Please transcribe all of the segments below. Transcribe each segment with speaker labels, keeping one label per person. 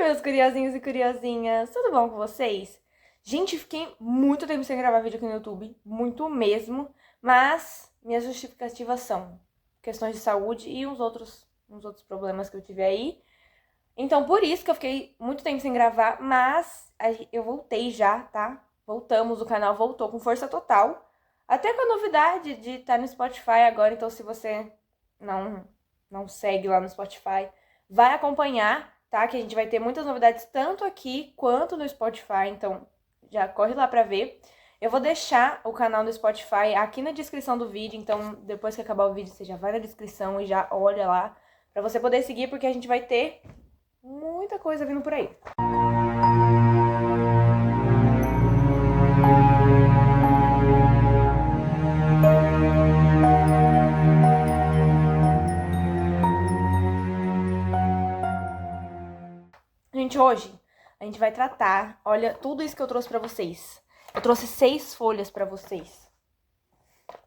Speaker 1: Meus curiosinhos e curiosinhas, tudo bom com vocês? Gente, fiquei muito tempo sem gravar vídeo aqui no YouTube, muito mesmo, mas minhas justificativas são questões de saúde e uns outros problemas que eu tive aí. Então, por isso que eu fiquei muito tempo sem gravar, mas eu voltei já, tá? Voltamos, o canal voltou com força total, até com a novidade de estar no Spotify agora, então se você não segue lá no Spotify, vai acompanhar, tá? Que a gente vai ter muitas novidades tanto aqui quanto no Spotify, então já corre lá pra ver. Eu vou deixar o canal do Spotify aqui na descrição do vídeo, então depois que acabar o vídeo você já vai na descrição e já olha lá pra você poder seguir, porque a gente vai ter muita coisa vindo por aí. Gente, hoje a gente vai tratar, olha, tudo isso que eu trouxe pra vocês. Eu trouxe 6 folhas pra vocês.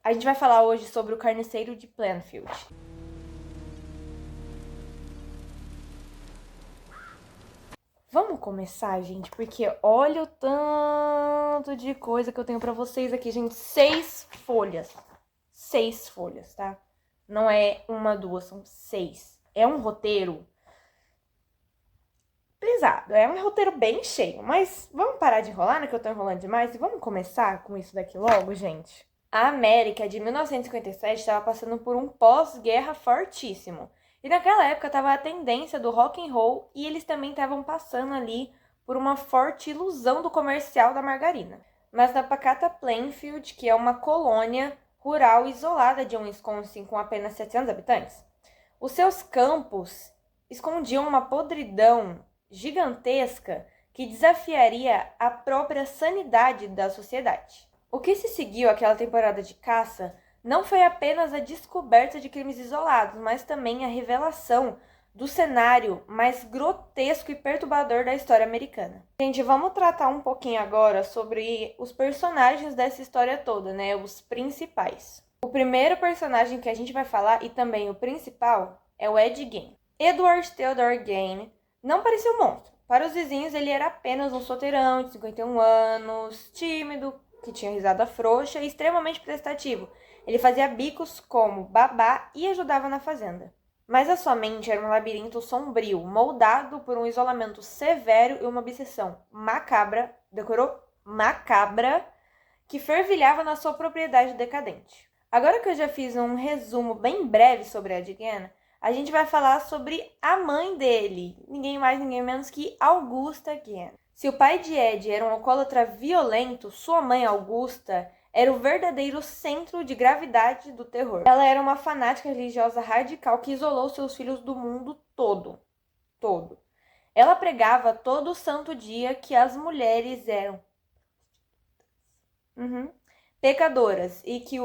Speaker 1: A gente vai falar hoje sobre o Carniceiro de Plainfield. Vamos começar, gente, porque olha o tanto de coisa que eu tenho pra vocês aqui, gente. 6 folhas. 6 folhas, tá? Não é uma, duas, são 6. É um roteiro pesado, é um roteiro bem cheio, mas vamos parar de enrolar, né, que eu tô enrolando demais, e vamos começar com isso daqui logo, gente. A América de 1957 estava passando por um pós-guerra fortíssimo, e naquela época tava a tendência do rock and roll, e eles também estavam passando ali por uma forte ilusão do comercial da margarina. Mas na pacata Plainfield, que é uma colônia rural isolada de Wisconsin com apenas 700 habitantes, os seus campos escondiam uma podridão gigantesca que desafiaria a própria sanidade da sociedade. O que se seguiu àquela temporada de caça não foi apenas a descoberta de crimes isolados, mas também a revelação do cenário mais grotesco e perturbador da história americana. Gente, vamos tratar um pouquinho agora sobre os personagens dessa história toda, né? Os principais. O primeiro personagem que a gente vai falar, e também o principal, é o Ed Gein. Edward Theodore Gein não parecia um monstro. Para os vizinhos, ele era apenas um solteirão de 51 anos, tímido, que tinha risada frouxa e extremamente prestativo. Ele fazia bicos como babá e ajudava na fazenda. Mas a sua mente era um labirinto sombrio, moldado por um isolamento severo e uma obsessão macabra, decorou? Macabra, que fervilhava na sua propriedade decadente. Agora que eu já fiz um resumo bem breve sobre Ed Gein, a gente vai falar sobre a mãe dele, ninguém mais, ninguém menos que Augusta Gein. Se o pai de Ed era um alcoólatra violento, sua mãe Augusta era o verdadeiro centro de gravidade do terror. Ela era uma fanática religiosa radical que isolou seus filhos do mundo todo. Todo. Ela pregava todo santo dia que as mulheres eram pecadoras e que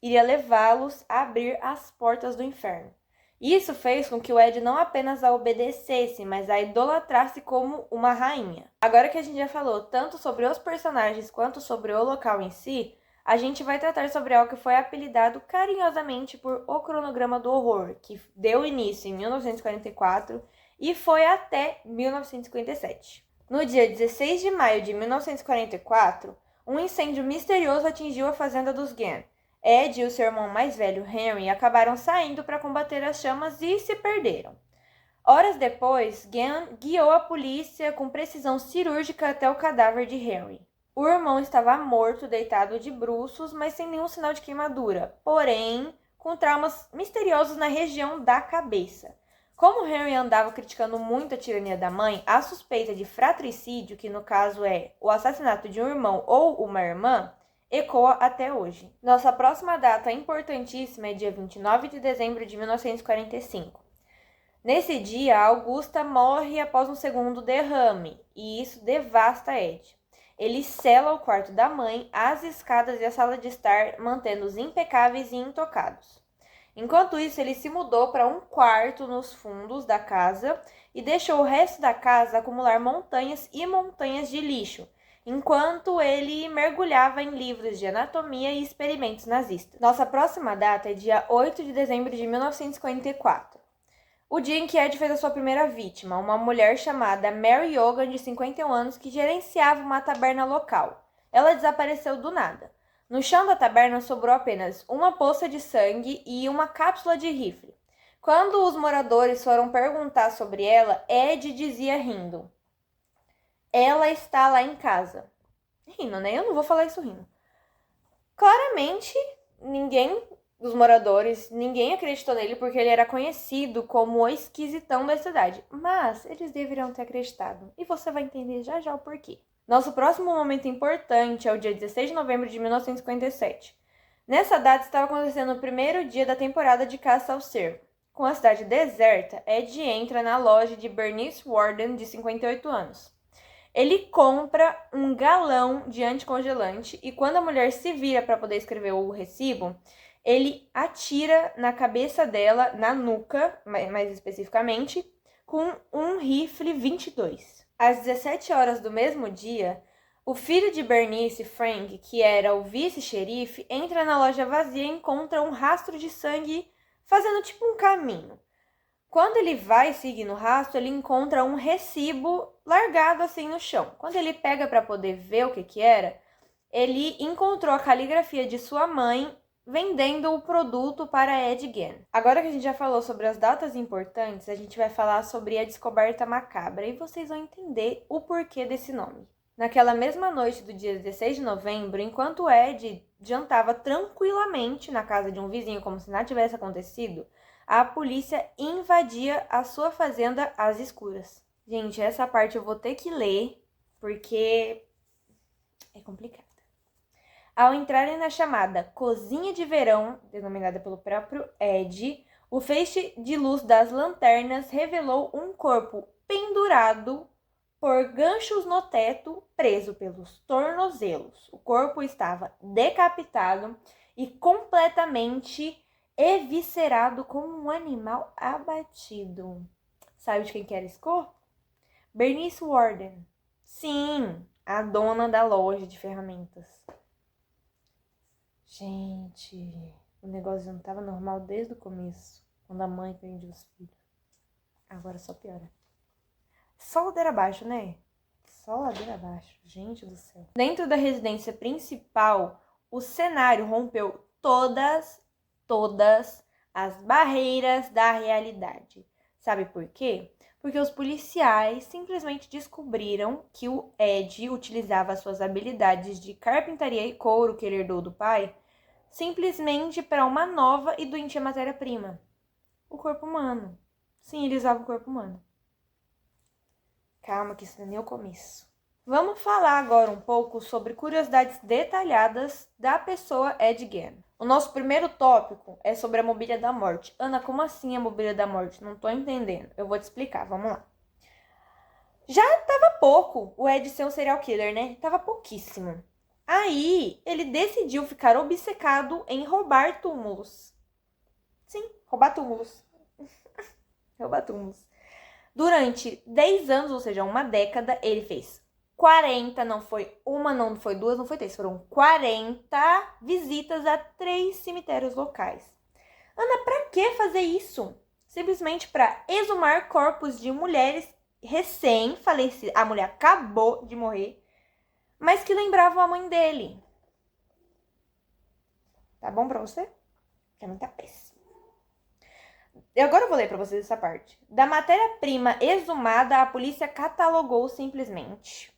Speaker 1: iria levá-los a abrir as portas do inferno. Isso fez com que o Ed não apenas a obedecesse, mas a idolatrasse como uma rainha. Agora que a gente já falou tanto sobre os personagens quanto sobre o local em si, a gente vai tratar sobre algo que foi apelidado carinhosamente por O Cronograma do Horror, que deu início em 1944 e foi até 1957. No dia 16 de maio de 1944, um incêndio misterioso atingiu a fazenda dos Gein. Ed e o seu irmão mais velho, Henry, acabaram saindo para combater as chamas e se perderam. Horas depois, Gein guiou a polícia com precisão cirúrgica até o cadáver de Henry. O irmão estava morto, deitado de bruços, mas sem nenhum sinal de queimadura, porém com traumas misteriosos na região da cabeça. Como Henry andava criticando muito a tirania da mãe, a suspeita de fratricídio, que no caso é o assassinato de um irmão ou uma irmã, ecoa até hoje. Nossa próxima data importantíssima é dia 29 de dezembro de 1945. Nesse dia, Augusta morre após um segundo derrame, e isso devasta Ed. Ele sela o quarto da mãe, as escadas e a sala de estar, mantendo-os impecáveis e intocados. Enquanto isso, ele se mudou para um quarto nos fundos da casa e deixou o resto da casa acumular montanhas e montanhas de lixo, enquanto ele mergulhava em livros de anatomia e experimentos nazistas. Nossa próxima data é dia 8 de dezembro de 1954. O dia em que Ed fez a sua primeira vítima, uma mulher chamada Mary Hogan, de 51 anos, que gerenciava uma taberna local. Ela desapareceu do nada. No chão da taberna sobrou apenas uma poça de sangue e uma cápsula de rifle. Quando os moradores foram perguntar sobre ela, Ed dizia rindo: "Ela está lá em casa." Rindo, né? Eu não vou falar isso rindo. Claramente, ninguém dos moradores, ninguém acreditou nele porque ele era conhecido como o esquisitão da cidade. Mas eles deveriam ter acreditado. E você vai entender já já o porquê. Nosso próximo momento importante é o dia 16 de novembro de 1957. Nessa data estava acontecendo o primeiro dia da temporada de caça ao cervo. Com a cidade deserta, Ed entra na loja de Bernice Warden, de 58 anos. Ele compra um galão de anticongelante e quando a mulher se vira para poder escrever o recibo, ele atira na cabeça dela, na nuca, mais especificamente, com um rifle 22. Às 17 horas do mesmo dia, o filho de Bernice, Frank, que era o vice-xerife, entra na loja vazia e encontra um rastro de sangue fazendo tipo um caminho. Quando ele vai seguindo o rastro, ele encontra um recibo largado assim no chão. Quando ele pega para poder ver o que era, ele encontrou a caligrafia de sua mãe vendendo o produto para Ed Gein. Agora que a gente já falou sobre as datas importantes, a gente vai falar sobre a descoberta macabra e vocês vão entender o porquê desse nome. Naquela mesma noite do dia 16 de novembro, enquanto Ed jantava tranquilamente na casa de um vizinho como se nada tivesse acontecido, a polícia invadia a sua fazenda às escuras. Gente, essa parte eu vou ter que ler, porque é complicada. Ao entrarem na chamada cozinha de verão, denominada pelo próprio Ed, o feixe de luz das lanternas revelou um corpo pendurado por ganchos no teto, preso pelos tornozelos. O corpo estava decapitado e completamente eviscerado como um animal abatido. Sabe de quem que era esse corpo? Bernice Warden. Sim, a dona da loja de ferramentas. Gente, o negócio não estava normal desde o começo, quando a mãe prende os filhos. Agora só piora. Só ladeira abaixo, né? Só ladeira abaixo. Gente do céu. Dentro da residência principal, o cenário rompeu todas as barreiras da realidade. Sabe por quê? Porque os policiais simplesmente descobriram que o Ed utilizava suas habilidades de carpintaria e couro que ele herdou do pai simplesmente para uma nova e doentia matéria-prima. O corpo humano. Sim, ele usava o corpo humano. Calma que isso não é nem o começo. Vamos falar agora um pouco sobre curiosidades detalhadas da pessoa Ed Gein. O nosso primeiro tópico é sobre a mobília da morte. Ana, como assim a mobília da morte? Não tô entendendo. Eu vou te explicar, vamos lá. Já tava pouco o Ed ser um serial killer, né? Tava pouquíssimo. Aí, ele decidiu ficar obcecado em roubar túmulos. Sim, roubar túmulos. Roubar túmulos. Durante 10 anos, ou seja, uma década, ele fez 40, não foi uma, não foi duas, não foi três, foram 40 visitas a 3 cemitérios locais. Ana, pra que fazer isso? Simplesmente para exumar corpos de mulheres recém-falecidas. A mulher acabou de morrer, mas que lembravam a mãe dele. Tá bom pra você? Pra mim tá péssimo. E agora eu vou ler pra vocês essa parte. Da matéria-prima exumada, a polícia catalogou simplesmente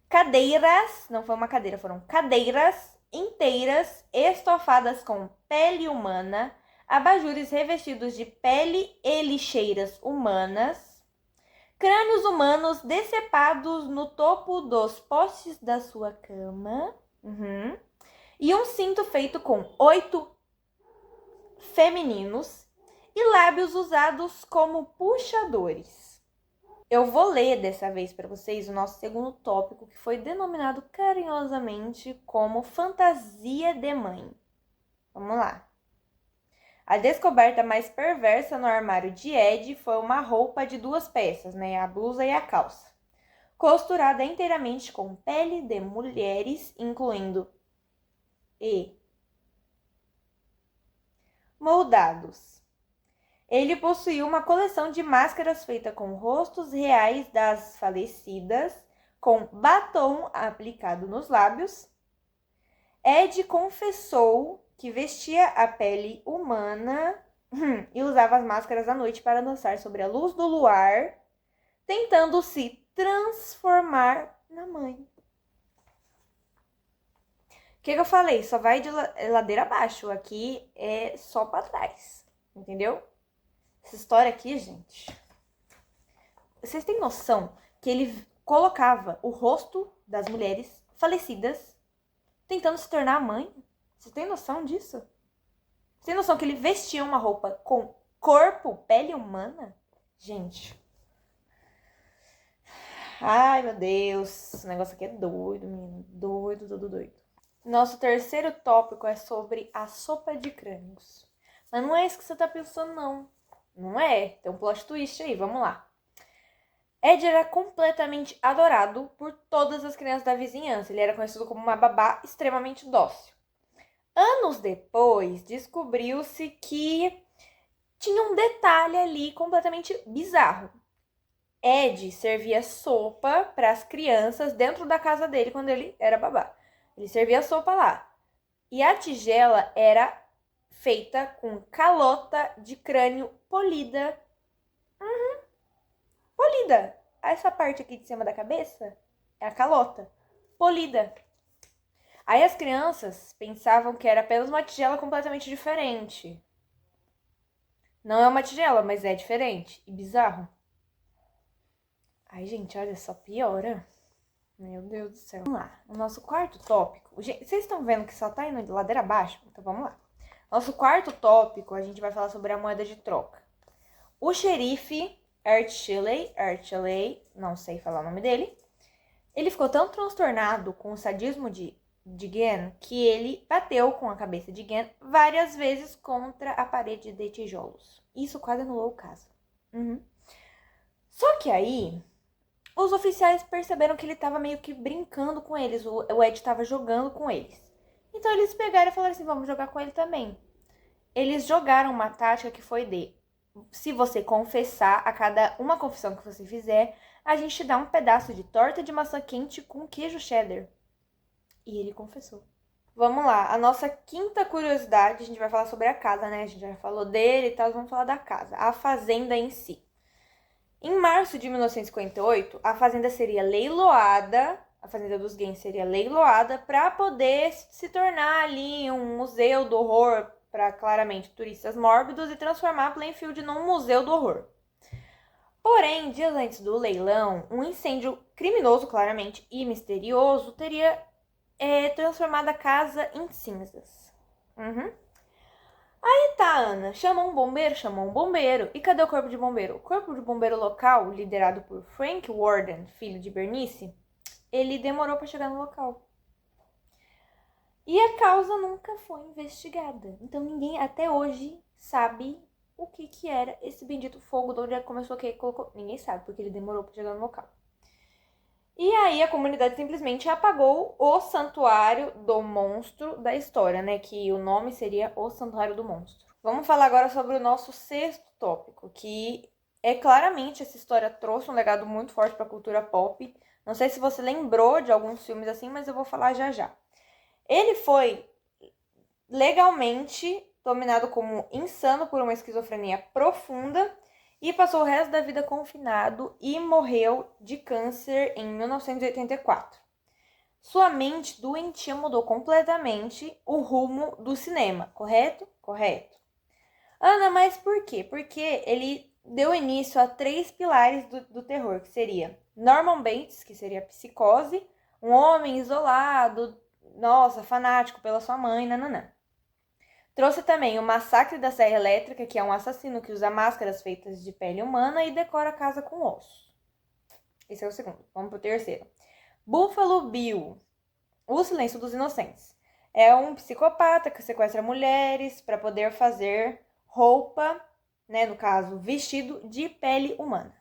Speaker 1: cadeiras, não foi uma cadeira, foram cadeiras inteiras estofadas com pele humana, abajures revestidos de pele e lixeiras humanas, crânios humanos decepados no topo dos postes da sua cama, e um cinto feito com 8 femininos e lábios usados como puxadores. Eu vou ler dessa vez para vocês o nosso segundo tópico, que foi denominado carinhosamente como fantasia de mãe. Vamos lá. A descoberta mais perversa no armário de Ed foi uma roupa de 2 peças, né? A blusa e a calça, costurada inteiramente com pele de mulheres, incluindo moldados. Ele possuía uma coleção de máscaras feita com rostos reais das falecidas, com batom aplicado nos lábios. Ed confessou que vestia a pele humana e usava as máscaras à noite para dançar sobre a luz do luar, tentando se transformar na mãe. O que eu falei? Só vai de ladeira abaixo. Aqui é só pra trás. Entendeu? Essa história aqui, gente. Vocês têm noção que ele colocava o rosto das mulheres falecidas tentando se tornar mãe? Vocês têm noção disso? Vocês têm noção que ele vestia uma roupa com corpo, pele humana? Gente. Ai, meu Deus. Esse negócio aqui é doido, menino. Doido. Nosso terceiro tópico é sobre a sopa de crânios. Mas não é isso que você tá pensando, não. Não é? Tem um plot twist aí, vamos lá. Ed era completamente adorado por todas as crianças da vizinhança. Ele era conhecido como uma babá extremamente dócil. Anos depois, descobriu-se que tinha um detalhe ali completamente bizarro. Ed servia sopa para as crianças dentro da casa dele quando ele era babá. Ele servia sopa lá. E a tigela era feita com calota de crânio polida. Polida. Essa parte aqui de cima da cabeça é a calota. Polida. Aí as crianças pensavam que era apenas uma tigela completamente diferente. Não é uma tigela, mas é diferente e bizarro. Ai, gente, olha só, piora. Meu Deus do céu. Vamos lá. O nosso quarto tópico. Gente, vocês estão vendo que só tá indo de ladeira abaixo? Então vamos lá. Nosso quarto tópico, a gente vai falar sobre a moeda de troca. O xerife Archiley, não sei falar o nome dele, ele ficou tão transtornado com o sadismo de Gen que ele bateu com a cabeça de Gen várias vezes contra a parede de tijolos. Isso quase anulou o caso. Só que aí, os oficiais perceberam que ele estava meio que brincando com eles, o Ed estava jogando com eles. Então eles pegaram e falaram assim, vamos jogar com ele também. Eles jogaram uma tática que foi de, se você confessar, a cada uma confissão que você fizer, a gente te dá um pedaço de torta de maçã quente com queijo cheddar. E ele confessou. Vamos lá, a nossa quinta curiosidade, a gente vai falar sobre a casa, né? A gente já falou dele e tal, vamos falar da casa, a fazenda em si. Em março de 1958, a fazenda seria leiloada, a fazenda dos Gens seria leiloada para poder se tornar ali um museu do horror para, claramente, turistas mórbidos e transformar Plainfield num museu do horror. Porém, dias antes do leilão, um incêndio criminoso, claramente, e misterioso teria transformado a casa em cinzas. Aí tá, Ana, chamou um bombeiro. E cadê o corpo de bombeiro? O corpo de bombeiro local, liderado por Frank Warden, filho de Bernice, ele demorou para chegar no local. E a causa nunca foi investigada. Então ninguém até hoje sabe o que era esse bendito fogo, de onde começou, que colocou. Ninguém sabe, porque ele demorou para chegar no local. E aí a comunidade simplesmente apagou o Santuário do Monstro da história, né? Que o nome seria o Santuário do Monstro. Vamos falar agora sobre o nosso sexto tópico, que é claramente essa história trouxe um legado muito forte para a cultura pop. Não sei se você lembrou de alguns filmes assim, mas eu vou falar já já. Ele foi legalmente dominado como insano por uma esquizofrenia profunda e passou o resto da vida confinado e morreu de câncer em 1984. Sua mente doentia mudou completamente o rumo do cinema, correto? Correto. Ana, mas por quê? Porque ele deu início a 3 pilares do terror, que seria Norman Bates, que seria a psicose, um homem isolado, fanático pela sua mãe, nananã. Trouxe também o Massacre da Serra Elétrica, que é um assassino que usa máscaras feitas de pele humana e decora a casa com ossos. Esse é o segundo. Vamos pro terceiro. Buffalo Bill, o Silêncio dos Inocentes. É um psicopata que sequestra mulheres para poder fazer roupa, né, no caso, vestido de pele humana.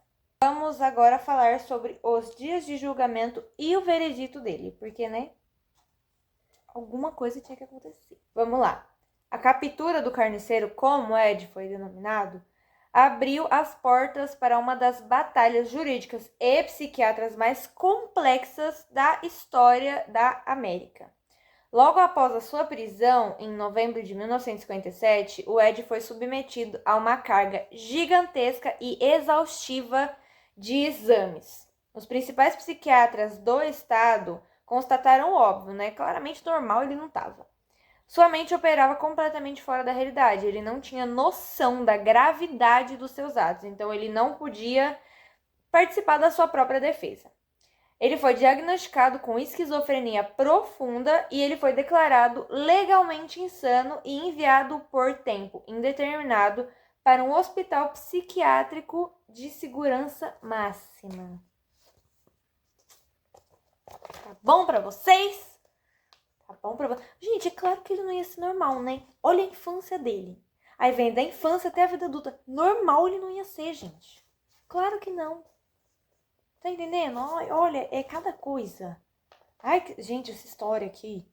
Speaker 1: Vamos agora falar sobre os dias de julgamento e o veredito dele, porque, né, alguma coisa tinha que acontecer. Vamos lá. A captura do carniceiro, como Ed foi denominado, abriu as portas para uma das batalhas jurídicas e psiquiátricas mais complexas da história da América. Logo após a sua prisão, em novembro de 1957, o Ed foi submetido a uma carga gigantesca e exaustiva de exames. Os principais psiquiatras do estado constataram o óbvio, né? Claramente normal ele não estava. Sua mente operava completamente fora da realidade. Ele não tinha noção da gravidade dos seus atos, então ele não podia participar da sua própria defesa. Ele foi diagnosticado com esquizofrenia profunda e ele foi declarado legalmente insano e enviado por tempo indeterminado para um hospital psiquiátrico de segurança máxima. Tá bom pra vocês? Tá bom pra vocês? Gente, é claro que ele não ia ser normal, né? Olha a infância dele. Aí vem da infância até a vida adulta. Normal ele não ia ser, gente. Claro que não. Tá entendendo? Olha, é cada coisa. Ai, gente, essa história aqui.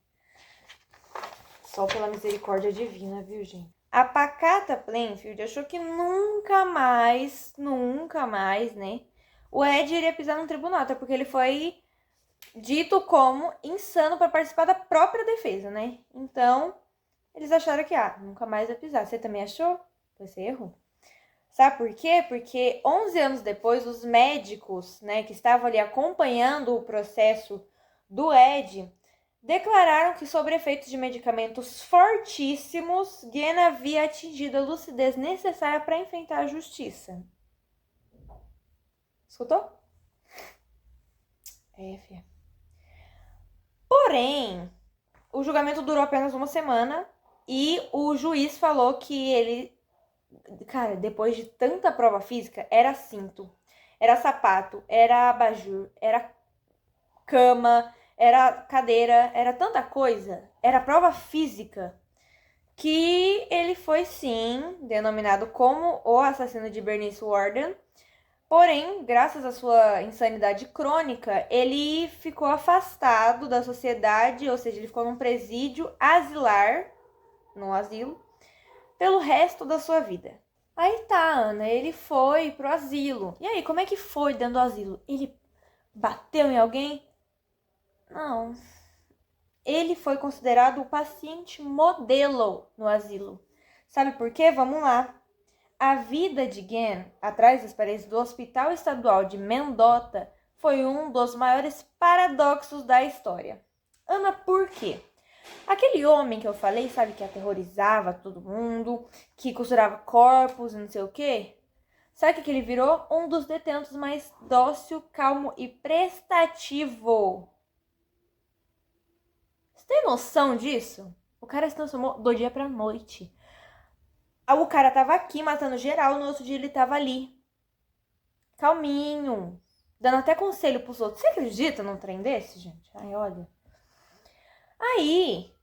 Speaker 1: Só pela misericórdia divina, viu, gente? A pacata Plainfield achou que nunca mais, né? O Ed iria pisar no tribunal, até porque ele foi dito como insano para participar da própria defesa, né? Então, eles acharam que, nunca mais vai pisar. Você também achou? Você errou. Sabe por quê? Porque 11 anos depois, os médicos, né, que estavam ali acompanhando o processo do Ed, declararam que, sob efeitos de medicamentos fortíssimos, Guen havia atingido a lucidez necessária para enfrentar a justiça. Escutou? Filha. Porém, o julgamento durou apenas uma semana e o juiz falou que ele... Cara, depois de tanta prova física, era cinto, era sapato, era abajur, era cama, era cadeira, era tanta coisa, era prova física, que ele foi sim denominado como o assassino de Bernice Worden. Porém, graças à sua insanidade crônica, ele ficou afastado da sociedade, ou seja, ele ficou num presídio asilar, num asilo, pelo resto da sua vida. Aí tá, Ana, ele foi pro asilo. E aí, como é que foi dentro do asilo? Ele bateu em alguém? Não. Ele foi considerado o paciente modelo no asilo. Sabe por quê? Vamos lá. A vida de Guen, atrás das paredes do Hospital Estadual de Mendota, foi um dos maiores paradoxos da história. Ana, por quê? Aquele homem que eu falei, sabe, que aterrorizava todo mundo, que costurava corpos e não sei o quê? Sabe o que ele virou? Um dos detentos mais dócil, calmo e prestativo. Você tem noção disso? O cara se transformou do dia pra noite. O cara tava aqui matando geral, no outro dia ele tava ali. Calminho. Dando até conselho pros outros. Você acredita num trem desse, gente? Ai, olha. Aí,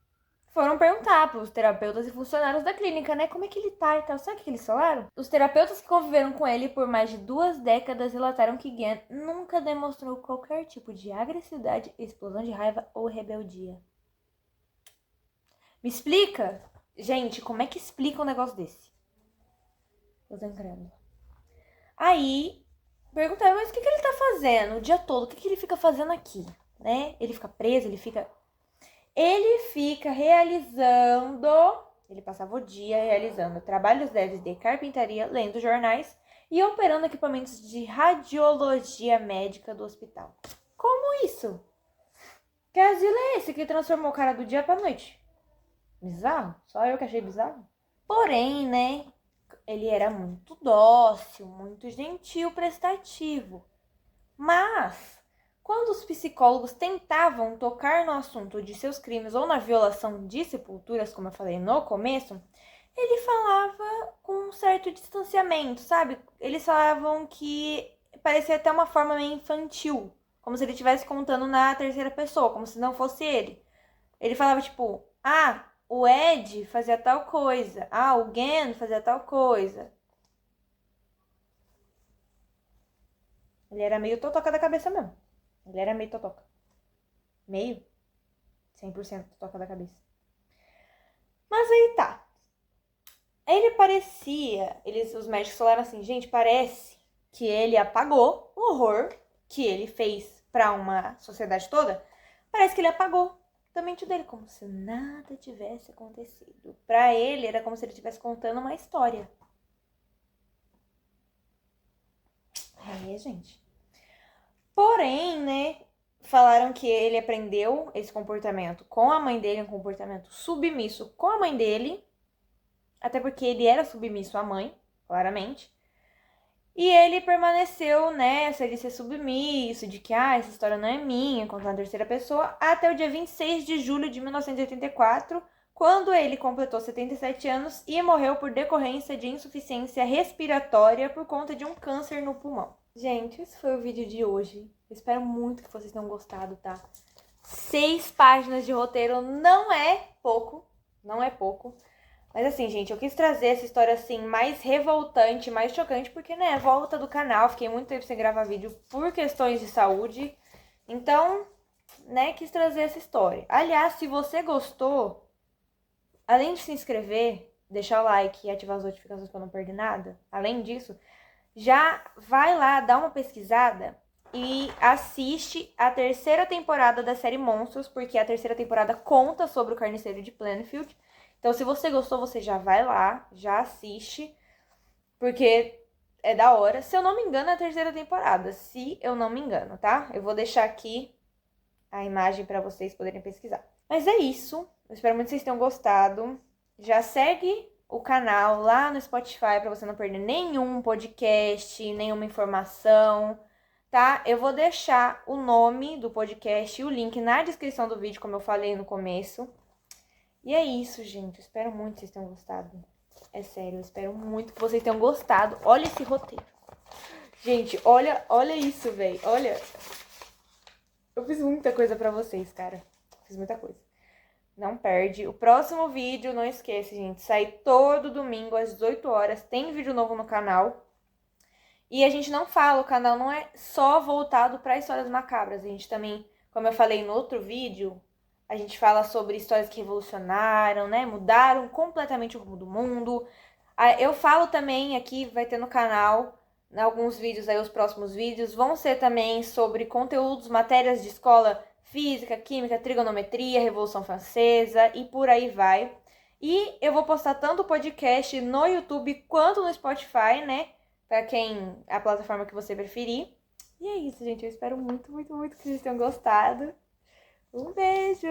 Speaker 1: foram perguntar pros terapeutas e funcionários da clínica, né? Como é que ele tá e tal. Sabe o que eles falaram? Os terapeutas que conviveram com ele por mais de 2 décadas relataram que Guen nunca demonstrou qualquer tipo de agressividade, explosão de raiva ou rebeldia. Me explica? Gente, como é que explica um negócio desse? Eu tô incrédula. Aí, perguntaram, mas o que ele tá fazendo o dia todo? O que ele fica fazendo aqui? Né? Ele fica preso, ele fica realizando... Ele passava o dia realizando trabalhos leves de carpintaria, lendo jornais e operando equipamentos de radiologia médica do hospital. Como isso? Que asilo é esse que transformou o cara do dia pra noite? Bizarro? Só eu que achei bizarro? Porém, né? Ele era muito dócil, muito gentil, prestativo. Mas, quando os psicólogos tentavam tocar no assunto de seus crimes ou na violação de sepulturas, como eu falei no começo, ele falava com um certo distanciamento, sabe? Eles falavam que parecia até uma forma meio infantil, como se ele estivesse contando na terceira pessoa, como se não fosse ele. Ele falava tipo, o Ed fazia tal coisa, o Guen fazia tal coisa. Ele era meio totoca da cabeça mesmo. Ele era meio totoca. Meio? 100% totoca da cabeça. Mas aí tá. Ele parecia, os médicos falaram assim, gente, parece que ele apagou o horror que ele fez pra uma sociedade toda. Parece que ele apagou da mente dele, como se nada tivesse acontecido. Pra ele, era como se ele estivesse contando uma história. Gente. Porém, né, falaram que ele aprendeu esse comportamento com a mãe dele, um comportamento submisso com a mãe dele, até porque ele era submisso à mãe, claramente. E ele permaneceu nessa de ser submisso, de que essa história não é minha, contando a terceira pessoa, até o dia 26 de julho de 1984, quando ele completou 77 anos e morreu por decorrência de insuficiência respiratória por conta de um câncer no pulmão. Gente, esse foi o vídeo de hoje. Eu espero muito que vocês tenham gostado, tá? 6 páginas de roteiro não é pouco, não é pouco. Mas assim, gente, eu quis trazer essa história assim mais revoltante, mais chocante, porque, né, volta do canal, fiquei muito tempo sem gravar vídeo por questões de saúde. Então, né, quis trazer essa história. Aliás, se você gostou, além de se inscrever, deixar o like e ativar as notificações para não perder nada, além disso, já vai lá, dá uma pesquisada e assiste a terceira temporada da série Monstros, porque a terceira temporada conta sobre o Carniceiro de Plainfield. Então, se você gostou, você já vai lá, já assiste, porque é da hora. Se eu não me engano, é a terceira temporada, se eu não me engano, tá? Eu vou deixar aqui a imagem para vocês poderem pesquisar. Mas é isso, eu espero muito que vocês tenham gostado. Já segue o canal lá no Spotify para você não perder nenhum podcast, nenhuma informação, tá? Eu vou deixar o nome do podcast e o link na descrição do vídeo, como eu falei no começo. E é isso, gente. Eu espero muito que vocês tenham gostado. É sério, eu espero muito que vocês tenham gostado. Olha esse roteiro. Gente, olha isso, velho. Olha. Eu fiz muita coisa pra vocês, cara. Fiz muita coisa. Não perde. O próximo vídeo, não esqueça, gente. Sai todo domingo às 18 horas. Tem vídeo novo no canal. E a gente não fala, o canal não é só voltado pra histórias macabras. A gente também, como eu falei no outro vídeo, a gente fala sobre histórias que revolucionaram, né? Mudaram completamente o rumo do mundo. Eu falo também aqui, vai ter no canal, alguns vídeos aí, os próximos vídeos, vão ser também sobre conteúdos, matérias de escola, física, química, trigonometria, Revolução Francesa e por aí vai. E eu vou postar tanto o podcast no YouTube quanto no Spotify, né? Pra quem, a plataforma que você preferir. E é isso, gente. Eu espero muito, muito, muito que vocês tenham gostado. Um beijo!